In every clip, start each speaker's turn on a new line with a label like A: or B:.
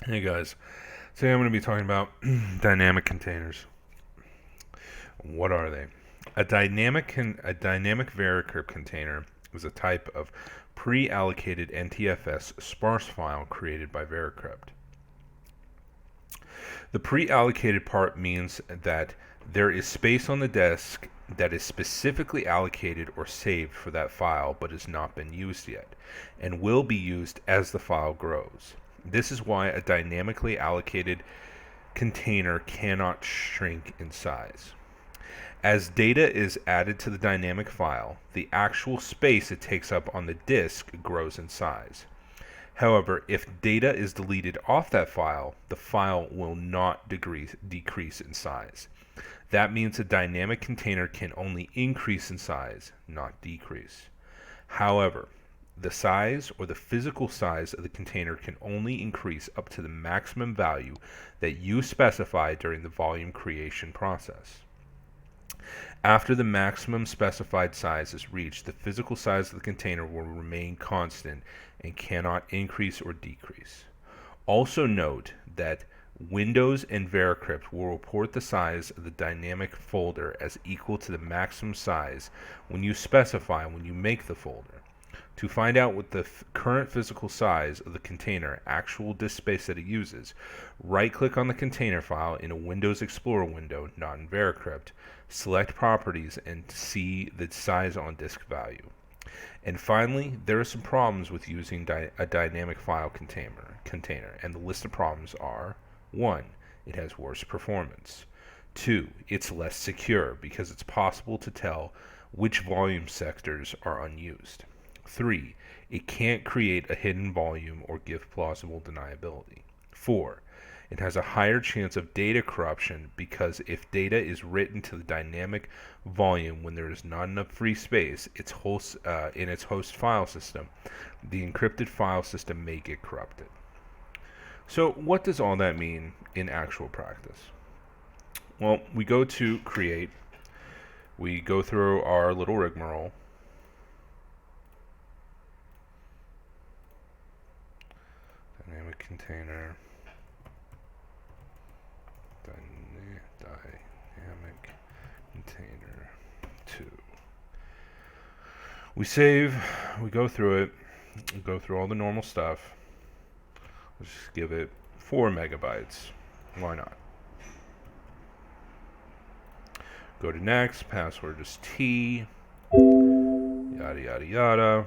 A: Hey guys, today I'm going to be talking about dynamic containers. What are they? A dynamic veracrypt container is a type of pre-allocated NTFS sparse file created by veracrypt. The pre-allocated part means that there is space on the disk that is specifically allocated or saved for that file but has not been used yet, and will be used as the file grows. This is why a dynamically allocated container cannot shrink in size. As data is added to the dynamic file, the actual space it takes up on the disk grows in size. However, if data is deleted off that file, the file will not decrease in size. That means a dynamic container can only increase in size, not decrease. However, the size or the physical size of the container can only increase up to the maximum value that you specify during the volume creation process. After the maximum specified size is reached, the physical size of the container will remain constant and cannot increase or decrease. Also note that Windows and veracrypt will report the size of the dynamic folder as equal to the maximum size when you make the folder. To find out what the current physical size of the container, actual disk space that it uses, right-click on the container file in a Windows Explorer window, not in veracrypt, select Properties, and see the size on disk value. And finally, there are some problems with using a dynamic file container, and the list of problems are: 1. It has worse performance. 2. It's less secure because it's possible to tell which volume sectors are unused. 3. It can't create a hidden volume or give plausible deniability. 4. It has a higher chance of data corruption because if data is written to the dynamic volume when there is not enough free space in its host file system, the encrypted file system may get corrupted. So what does all that mean in actual practice? Well, we go to create, we go through our little rigmarole, dynamic container, dynamic container 2. We save, we go through it, we go through all the normal stuff. Let's just give it 4 megabytes. Why not? Go to next, password is T, yada yada yada.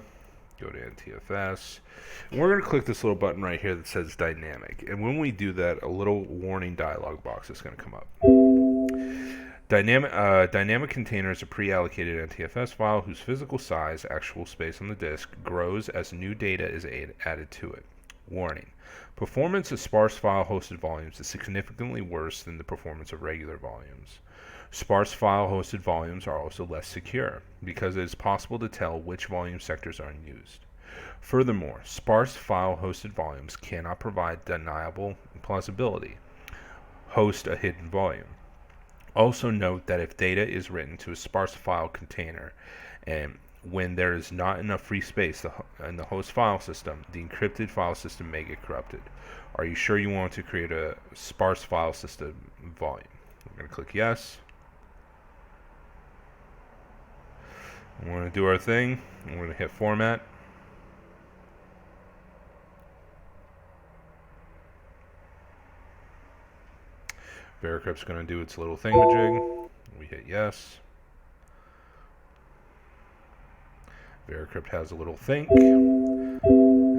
A: Go to NTFS. And we're going to click this little button right here that says dynamic. And when we do that, a little warning dialog box is going to come up. Dynamic container is a pre-allocated NTFS file whose physical size, actual space on the disk, grows as new data is added to it. Warning. Performance of sparse file hosted volumes is significantly worse than the performance of regular volumes. Sparse file hosted volumes are also less secure because it is possible to tell which volume sectors are unused. Furthermore, sparse file hosted volumes cannot provide deniable plausibility, host a hidden volume. Also note that if data is written to a sparse file container and when there is not enough free space in the host file system, the encrypted file system may get corrupted. Are you sure you want to create a sparse file system volume? I'm going to click yes. We want to do our thing. We're going to hit format. veracrypt's going to do its little thingamajig. We hit yes. veracrypt has a little think.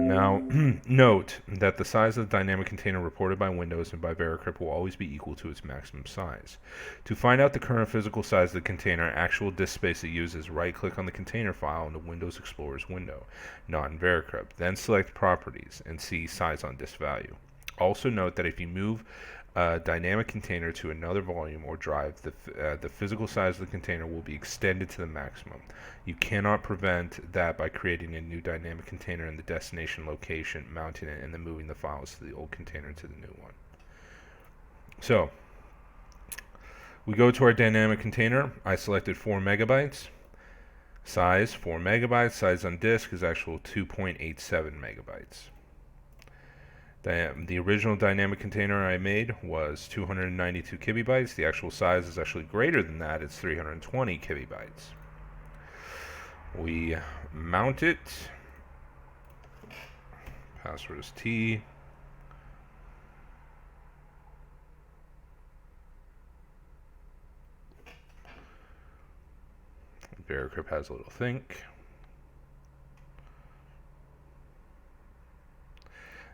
A: Now, note that the size of the dynamic container reported by Windows and by veracrypt will always be equal to its maximum size. To find out the current physical size of the container, actual disk space it uses, right-click on the container file in the Windows Explorer's window, not in veracrypt. Then select Properties and see Size on Disk Value. Also note that if you move a dynamic container to another volume or drive, the physical size of the container will be extended to the maximum. You cannot prevent that by creating a new dynamic container in the destination location, mounting it, and then moving the files to the old container to the new one. So, we go to our dynamic container. I selected 4 megabytes. Size 4 megabytes. Size on disk is actual 2.87 megabytes. The original dynamic container I made was 292 kibibytes. The actual size is actually greater than that. It's 320 kibibytes. We mount it. Password is T. veracrypt has a little think.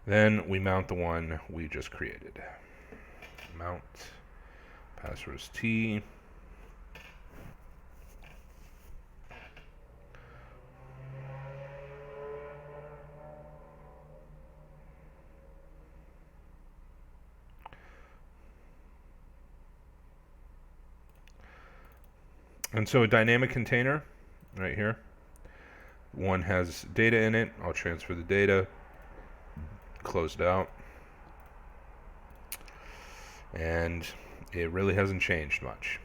A: Then we mount the one we just created. Mount. Password is T. And so a dynamic container, right here, one has data in it. I'll transfer the data, close it out, and it really hasn't changed much.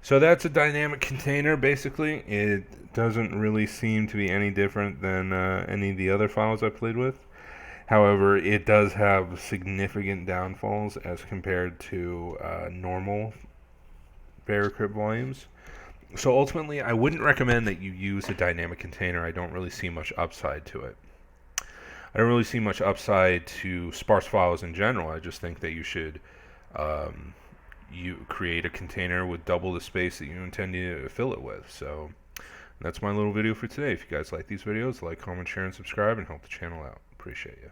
A: So that's a dynamic container, basically. It doesn't really seem to be any different than any of the other files I played with. However, it does have significant downfalls as compared to normal veracrypt volumes. So ultimately, I wouldn't recommend that you use a dynamic container. I don't really see much upside to it. I don't really see much upside to sparse files in general. I just think that you should you create a container with double the space that you intend to fill it with. So that's my little video for today. If you guys like these videos, like, comment, share, and subscribe, and help the channel out. Appreciate you.